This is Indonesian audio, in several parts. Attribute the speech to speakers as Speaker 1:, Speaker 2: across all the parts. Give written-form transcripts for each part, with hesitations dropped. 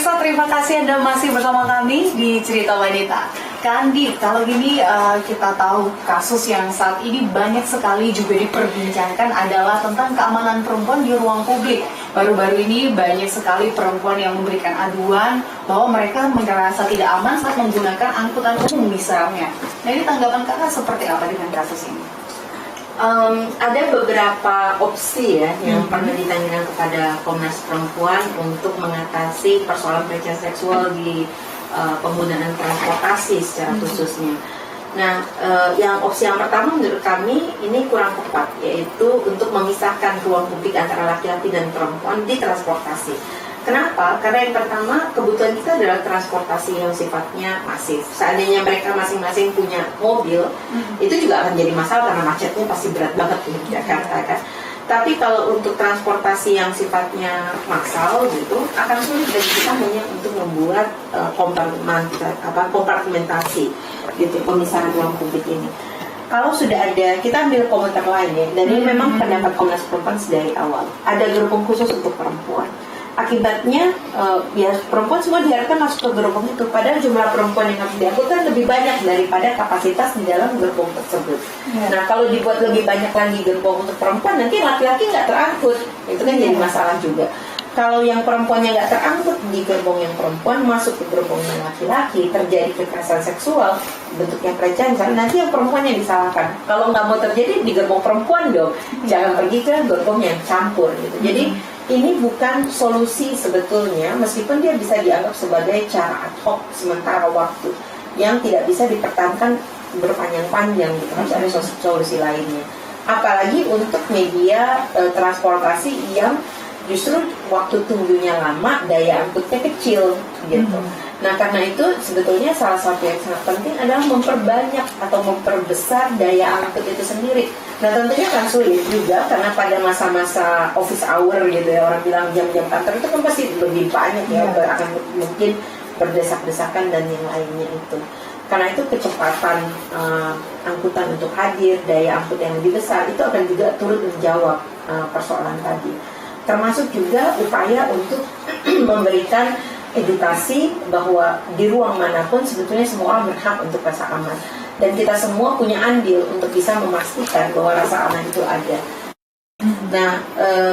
Speaker 1: pemirsa, terima kasih Anda masih bersama kami di Cerita Wanita. Kandi, kalau gini kita tahu kasus yang saat ini banyak sekali juga diperbincangkan adalah tentang keamanan perempuan di ruang publik. Baru-baru ini banyak sekali perempuan yang memberikan aduan bahwa mereka merasa tidak aman saat menggunakan angkutan umum misalnya. Nah, ini tanggapan kakak seperti apa dengan kasus ini?
Speaker 2: Ada beberapa opsi ya yang pernah ditanyakan kepada Komnas Perempuan untuk mengatasi persoalan pelecehan seksual di penggunaan transportasi secara khususnya. Nah, yang opsi yang pertama menurut kami ini kurang tepat, yaitu untuk memisahkan ruang publik antara laki-laki dan perempuan di transportasi. Kenapa? Karena yang pertama, kebutuhan kita adalah transportasi yang sifatnya masif. Seandainya mereka masing-masing punya mobil, itu juga akan jadi masalah karena macetnya pasti berat banget di Jakarta kan. Tapi kalau untuk transportasi yang sifatnya massal gitu, akan sulit bagi kita hanya untuk membuat kompartementasi gitu, pemisahan ruang publik ini. Kalau sudah ada, kita ambil komentar lain ya, dan ini memang pendapat Komnas Perempuan dari awal. Ada gerbong khusus untuk perempuan. Akibatnya ya perempuan semua diharapkan masuk ke gerbong itu, padahal jumlah perempuan yang harus diangkut kan lebih banyak daripada kapasitas di dalam gerbong tersebut. Nah, kalau dibuat lebih banyak lagi gerbong untuk perempuan, nanti laki-laki nggak terangkut, itu kan jadi masalah juga. Kalau yang perempuannya nggak terangkut di gerbong yang perempuan, masuk ke gerbong yang laki-laki, terjadi kekerasan seksual, bentuknya pelecehan, nanti yang perempuan yang disalahkan. Kalau nggak mau terjadi di gerbong perempuan dong, jangan pergi ke gerbong yang campur gitu. Jadi ini bukan solusi sebetulnya, meskipun dia bisa dianggap sebagai cara ad hoc sementara waktu yang tidak bisa dipertahankan berpanjang-panjang gitu, harus ada solusi lainnya. Apalagi untuk media transportasi yang justru waktu tunggunya lama, daya angkutnya kecil gitu. Nah, karena itu sebetulnya salah satu yang sangat penting adalah memperbanyak atau memperbesar daya angkut itu sendiri. Nah, tentunya kan sulit juga karena pada masa-masa office hour gitu ya, orang bilang jam-jam kantor itu kan pasti lebih banyak ya, akan mungkin berdesak-desakan dan yang lainnya itu. Karena itu kecepatan angkutan untuk hadir, daya angkut yang lebih besar itu akan juga turut menjawab persoalan tadi. Termasuk juga upaya untuk memberikan edukasi bahwa di ruang manapun sebetulnya semua orang berhak untuk rasa aman, dan kita semua punya andil untuk bisa memastikan bahwa rasa aman itu ada. Nah,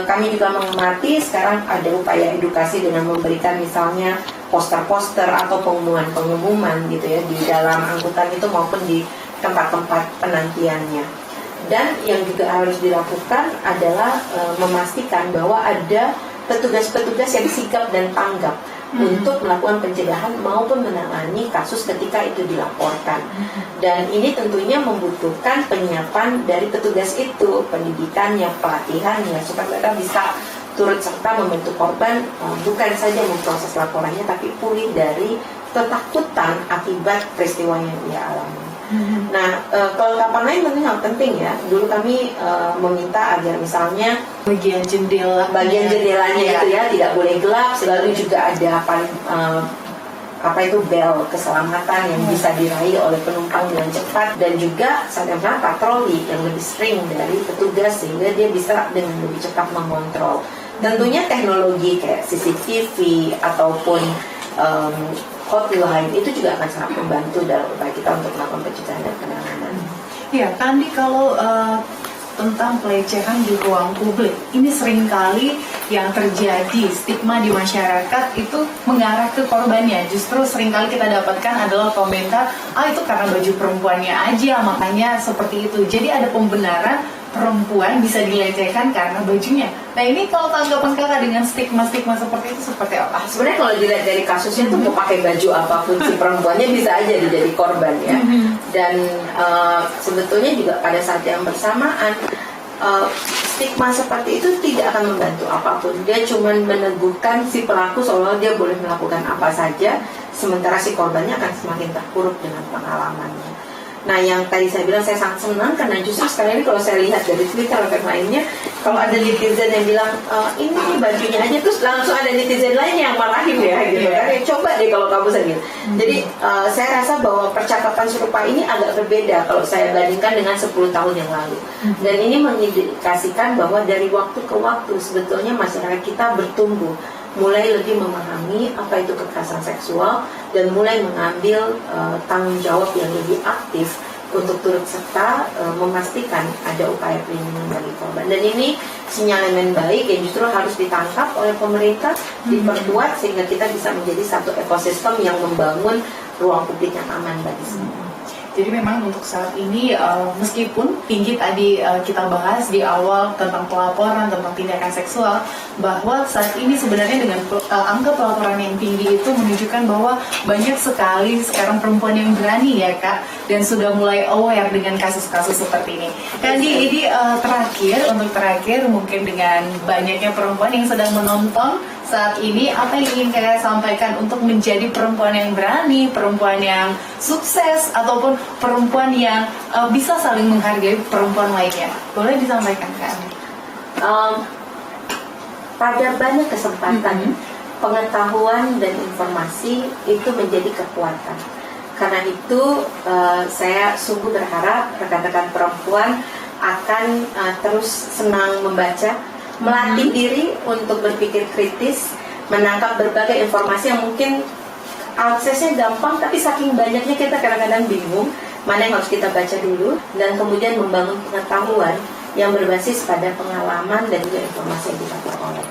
Speaker 2: kami juga mengamati sekarang ada upaya edukasi dengan memberikan misalnya poster-poster atau pengumuman-pengumuman gitu ya di dalam angkutan itu maupun di tempat-tempat penantiannya. Dan yang juga harus dilakukan adalah memastikan bahwa ada petugas-petugas yang sigap dan tanggap untuk melakukan pencegahan maupun menangani kasus ketika itu dilaporkan. Dan ini tentunya membutuhkan penyiapan dari petugas itu, pendidikannya, pelatihannya, supaya mereka bisa turut serta membantu korban, bukan saja memproses laporannya, tapi pulih dari ketakutan akibat peristiwa yang ia alami. Nah, kelengkapan lain tentunya penting ya. Dulu kami meminta agar misalnya
Speaker 1: bagian
Speaker 2: jendelanya itu ya tidak boleh gelap, selalu juga ada apa itu bel keselamatan yang bisa diraih oleh penumpang dengan cepat, dan juga sadar patroli yang lebih sering dari petugas sehingga dia bisa dengan lebih cepat mengontrol. Tentunya teknologi kayak CCTV ataupun hotline itu juga akan sangat membantu dalam upaya kita untuk melakukan pencegahan dan penanganan.
Speaker 1: Iya, Kandi, kalau tentang pelecehan di ruang publik, ini seringkali yang terjadi stigma di masyarakat itu mengarah ke korbannya. Justru seringkali kita dapatkan adalah komentar, itu karena baju perempuannya aja, makanya seperti itu. Jadi ada pembenaran perempuan bisa dilecehkan karena bajunya. Nah, ini kalau tanggapan kakak dengan stigma-stigma seperti itu seperti apa?
Speaker 2: Sebenarnya kalau dilihat dari kasusnya tuh mau pakai baju apapun si perempuannya bisa aja jadi korban ya. Dan sebetulnya juga pada saat yang bersamaan stigma seperti itu tidak akan membantu apapun. Dia cuma meneguhkan si pelaku seolah dia boleh melakukan apa saja, sementara si korbannya akan semakin terpuruk dengan pengalamannya. Nah, yang tadi saya bilang saya sangat senang karena justru sekarang ini kalau saya lihat dari Twitter dan lainnya, kalau ada netizen yang bilang ini bajunya aja, terus langsung ada netizen lain yang marahin ya gitu kan, ya, coba deh kalau kamu sakit. Jadi saya rasa bahwa percakapan serupa ini agak berbeda kalau saya bandingkan dengan 10 tahun yang lalu. Dan ini mengindikasikan bahwa dari waktu ke waktu sebetulnya masyarakat kita bertumbuh mulai lebih memahami apa itu kekerasan seksual dan mulai mengambil tanggung jawab yang lebih aktif untuk turut serta memastikan ada upaya perlindungan bagi korban. Dan ini sinyalemen baik yang justru harus ditangkap oleh pemerintah, diperkuat sehingga kita bisa menjadi satu ekosistem yang membangun ruang publik yang aman bagi semua.
Speaker 1: Jadi memang untuk saat ini meskipun tinggi tadi kita bahas di awal tentang pelaporan, tentang tindakan seksual, bahwa saat ini sebenarnya dengan angka pelaporan yang tinggi itu menunjukkan bahwa banyak sekali sekarang perempuan yang berani ya Kak, dan sudah mulai aware dengan kasus-kasus seperti ini. Kandi, ini terakhir mungkin dengan banyaknya perempuan yang sedang menonton saat ini, apa yang ingin kalian sampaikan untuk menjadi perempuan yang berani, perempuan yang sukses, ataupun perempuan yang bisa saling menghargai perempuan lainnya? Boleh disampaikan Kak?
Speaker 2: Pada banyak kesempatan, pengetahuan dan informasi itu menjadi kekuatan. Karena itu saya sungguh berharap rekan-rekan perempuan akan terus senang membaca, melatih diri untuk berpikir kritis, menangkap berbagai informasi yang mungkin aksesnya gampang, tapi saking banyaknya kita kadang-kadang bingung mana yang harus kita baca dulu, dan kemudian membangun pengetahuan yang berbasis pada pengalaman dan juga informasi yang kita peroleh.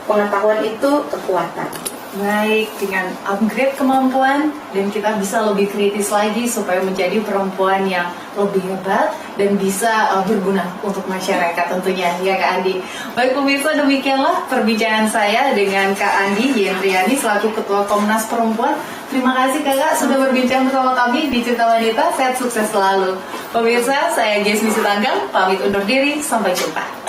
Speaker 2: Pengetahuan itu kekuatan.
Speaker 1: Baik, dengan upgrade kemampuan dan kita bisa lebih kritis lagi supaya menjadi perempuan yang lebih hebat dan bisa berguna untuk masyarakat tentunya, ya Kak Andi. Baik pemirsa, demikianlah perbincangan saya dengan Kak Andi Yendriani selaku Ketua Komnas Perempuan. Terima kasih Kakak sudah berbincang bersama kami di Cerita Wanita. Sehat sukses selalu. Pemirsa, saya Jesmi Sitanggang, pamit undur diri, sampai jumpa.